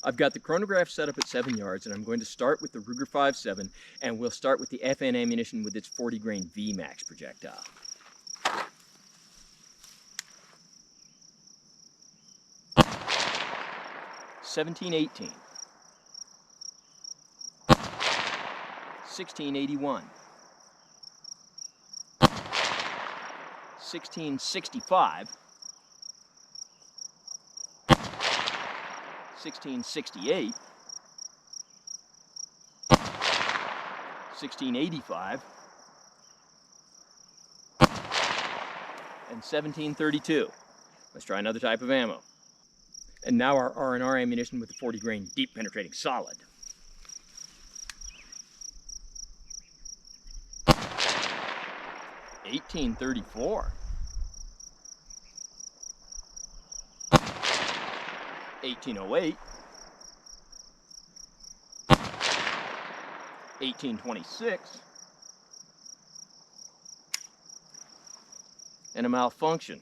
I've got the chronograph set up at 7 yards, and I'm going to start with the Ruger 5.7, and we'll start with the FN ammunition with its 40 grain VMAX projectile. $17.18, $16.81, $16.65, $16.68, $16.85, and $17.32. Let's try another type of ammo. And now our R&R ammunition with the 40 grain deep penetrating solid. $18.34, $18.08, $18.26, and a malfunction.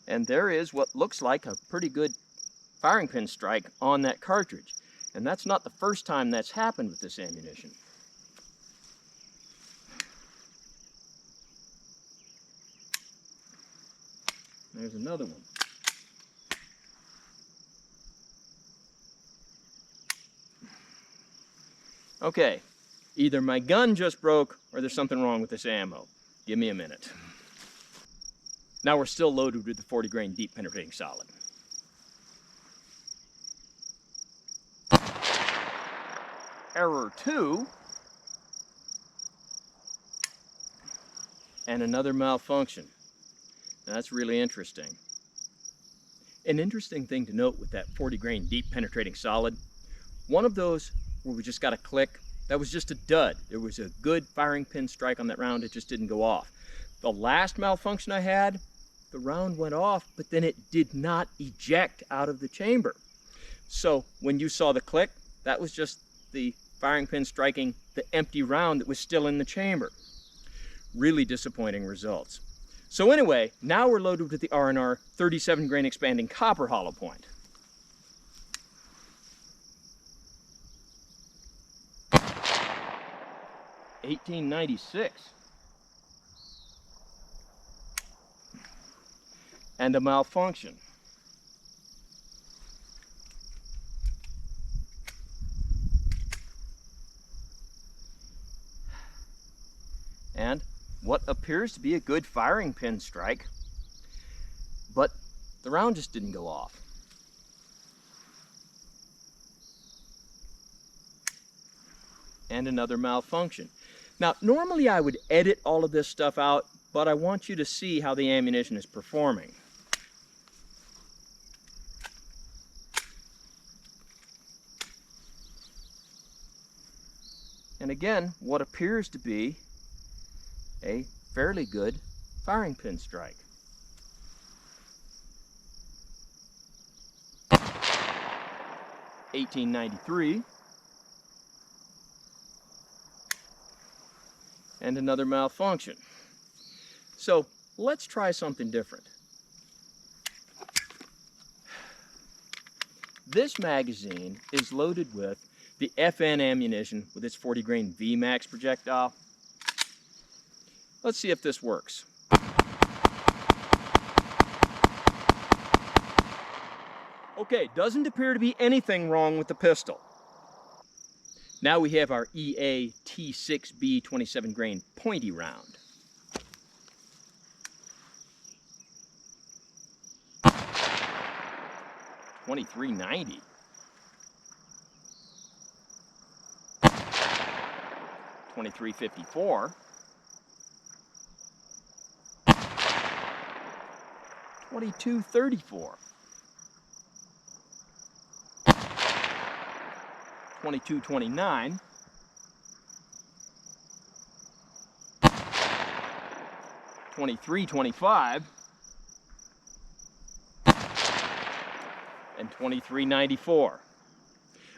And there is what looks like a pretty good firing pin strike on that cartridge. And that's not the first time that's happened with this ammunition. There's another one. Okay, either my gun just broke or there's something wrong with this ammo. Give me a minute. Now we're still loaded with the 40 grain deep penetrating solid. Error 2. And another malfunction. Now that's really interesting. An interesting thing to note with that 40 grain deep penetrating solid, one of those where we just got a click, that was just a dud. There was a good firing pin strike on that round, it just didn't go off. The last malfunction I had, the round went off, but then it did not eject out of the chamber. So when you saw the click, that was just the firing pin striking the empty round that was still in the chamber. Really disappointing results. So anyway, now we're loaded with the R&R 37 grain expanding copper hollow point. $18.96. And a malfunction. And what appears to be a good firing pin strike, but the round just didn't go off. And another malfunction. Now, normally I would edit all of this stuff out, but I want you to see how the ammunition is performing. And again, what appears to be a fairly good firing pin strike. $18.93. And another malfunction. So let's try something different. This magazine is loaded with the FN ammunition with its 40 grain VMAX projectile. Let's see if this works. Okay, doesn't appear to be anything wrong with the pistol. Now we have our EA T6B 27 grain pointy round. $23.90. $23.54. $22.34. $22.29. $23.25. And $23.94.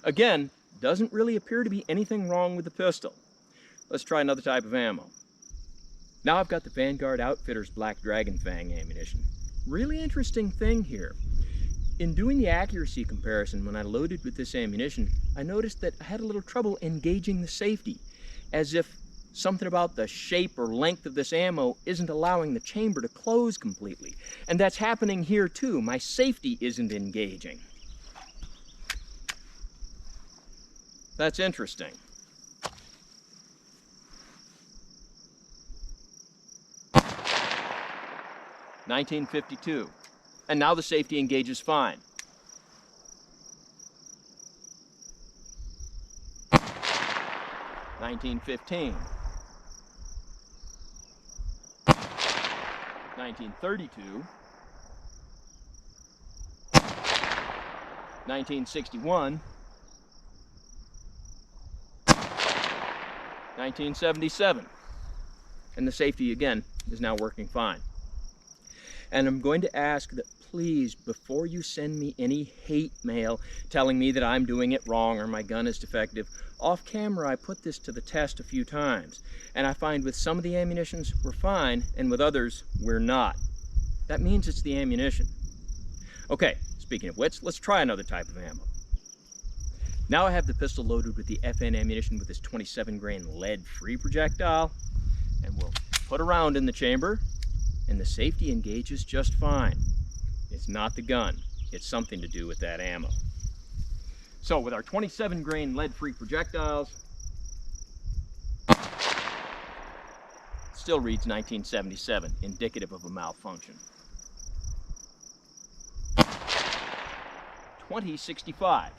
Again, doesn't really appear to be anything wrong with the pistol. Let's try another type of ammo. Now I've got the Vanguard Outfitters Black Dragon Fang ammunition. Really interesting thing here. In doing the accuracy comparison when I loaded with this ammunition, I noticed that I had a little trouble engaging the safety, as if something about the shape or length of this ammo isn't allowing the chamber to close completely. And that's happening here too. My safety isn't engaging. That's interesting. $19.52. And now the safety engages fine. $19.15. $19.32. $19.61. $19.77. And the safety again is now working fine. And I'm going to ask that please, before you send me any hate mail telling me that I'm doing it wrong or my gun is defective, off camera I put this to the test a few times, and I find with some of the ammunitions we're fine and with others we're not. That means it's the ammunition. Okay, speaking of which, let's try another type of ammo. Now I have the pistol loaded with the FN ammunition with this 27 grain lead-free projectile, and we'll put a round in the chamber, and the safety engages just fine. It's not the gun, it's something to do with that ammo. So with our 27 grain lead-free projectiles, still reads 1977, indicative of a malfunction. 2065.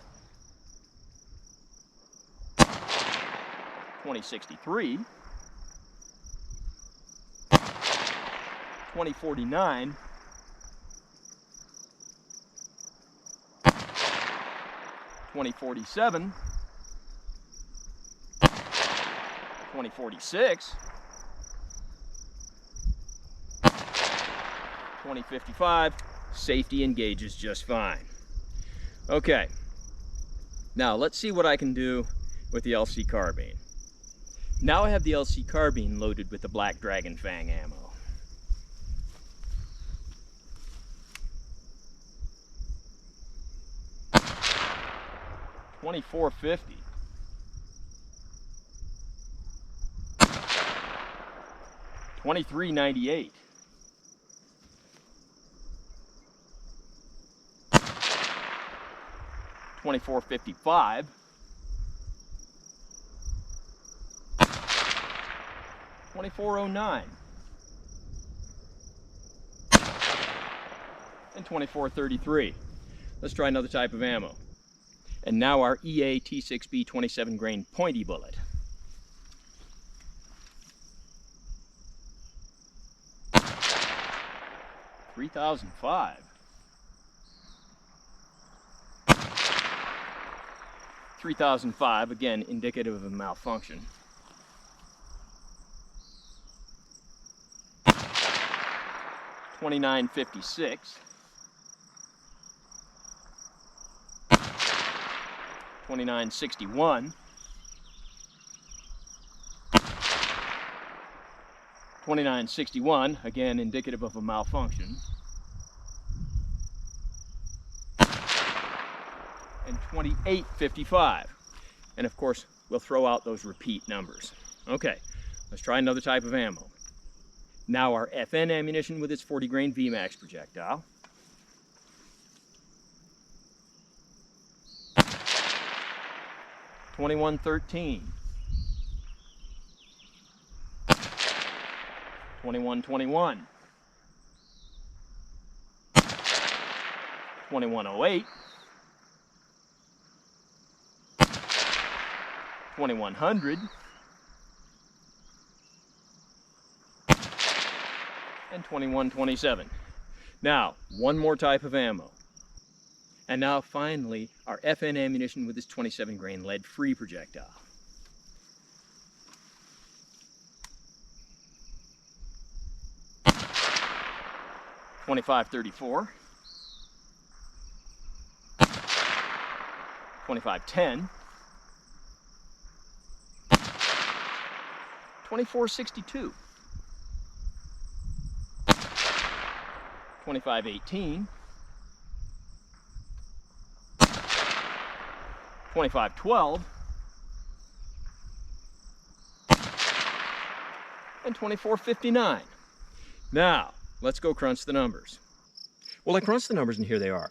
2063. 2049. 2047. 2046. 2055. Safety engages just fine. Okay, now let's see what I can do with the LC carbine. Now I have the LC carbine loaded with the Black Dragon Fang ammo. $24.50. $23.98. $24.55. $24.09. And $24.33. Let's try another type of ammo. And now our EA T6B 27 grain pointy bullet. $3,005. $3,005, again indicative of a malfunction. $29.56. $29.61. $29.61, again indicative of a malfunction. And $28.55. And of course, we'll throw out those repeat numbers. Okay, let's try another type of ammo. Now our FN ammunition with its 40 grain VMAX projectile. $21.13. $21.21. $21.08. $2100. And $21.27. Now, one more type of ammo. And now finally, our FN ammunition with this 27 grain lead-free projectile. $25.34. $25.10. 2462, 2518, 2512, and 2459. Now, let's go crunch the numbers. Well, I crunched the numbers and here they are.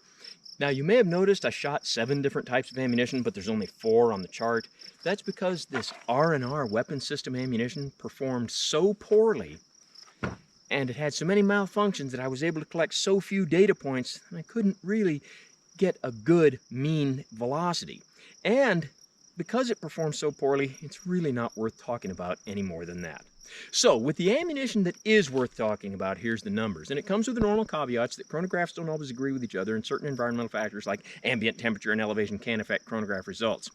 Now, you may have noticed I shot 7 different types of ammunition, but there's only 4 on the chart. That's because this R&R weapon system ammunition performed so poorly and it had so many malfunctions that I was able to collect so few data points that I couldn't really get a good mean velocity. And because it performed so poorly, it's really not worth talking about any more than that. So with the ammunition that is worth talking about, here's the numbers. And it comes with the normal caveats that chronographs don't always agree with each other, and certain environmental factors like ambient temperature and elevation can affect chronograph results.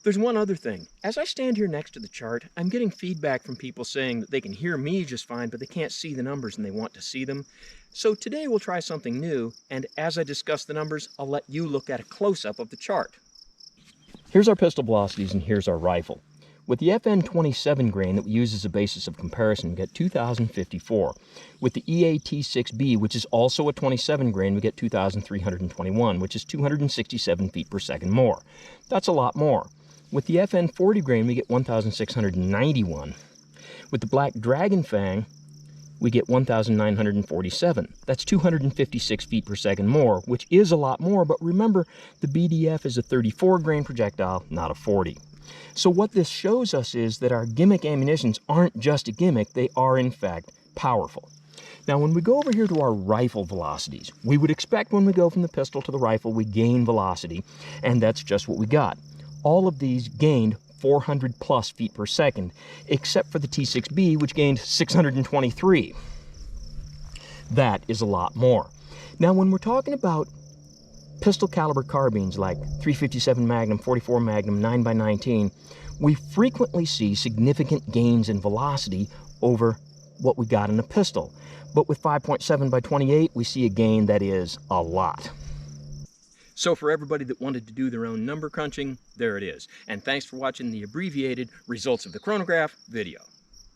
There's one other thing. As I stand here next to the chart, I'm getting feedback from people saying that they can hear me just fine, but they can't see the numbers and they want to see them. So today we'll try something new, and as I discuss the numbers, I'll let you look at a close-up of the chart. Here's our pistol velocities and here's our rifle. With the FN-27 grain that we use as a basis of comparison, we get 2,054. With the EAT-6B, which is also a 27 grain, we get 2,321, which is 267 feet per second more. That's a lot more. With the FN-40 grain, we get 1,691. With the Black Dragon Fang, we get 1,947. That's 256 feet per second more, which is a lot more, but remember, the BDF is a 34 grain projectile, not a 40. So what this shows us is that our gimmick ammunitions aren't just a gimmick, they are in fact powerful. Now when we go over here to our rifle velocities, we would expect when we go from the pistol to the rifle we gain velocity, and that's just what we got. All of these gained 400 plus feet per second, except for the T6B, which gained 623. That is a lot more. Now when we're talking about pistol caliber carbines like 357 Magnum, 44 Magnum, 9x19, we frequently see significant gains in velocity over what we got in a pistol. But with 5.7x28, we see a gain that is a lot. So for everybody that wanted to do their own number crunching, there it is. And thanks for watching the abbreviated results of the chronograph video.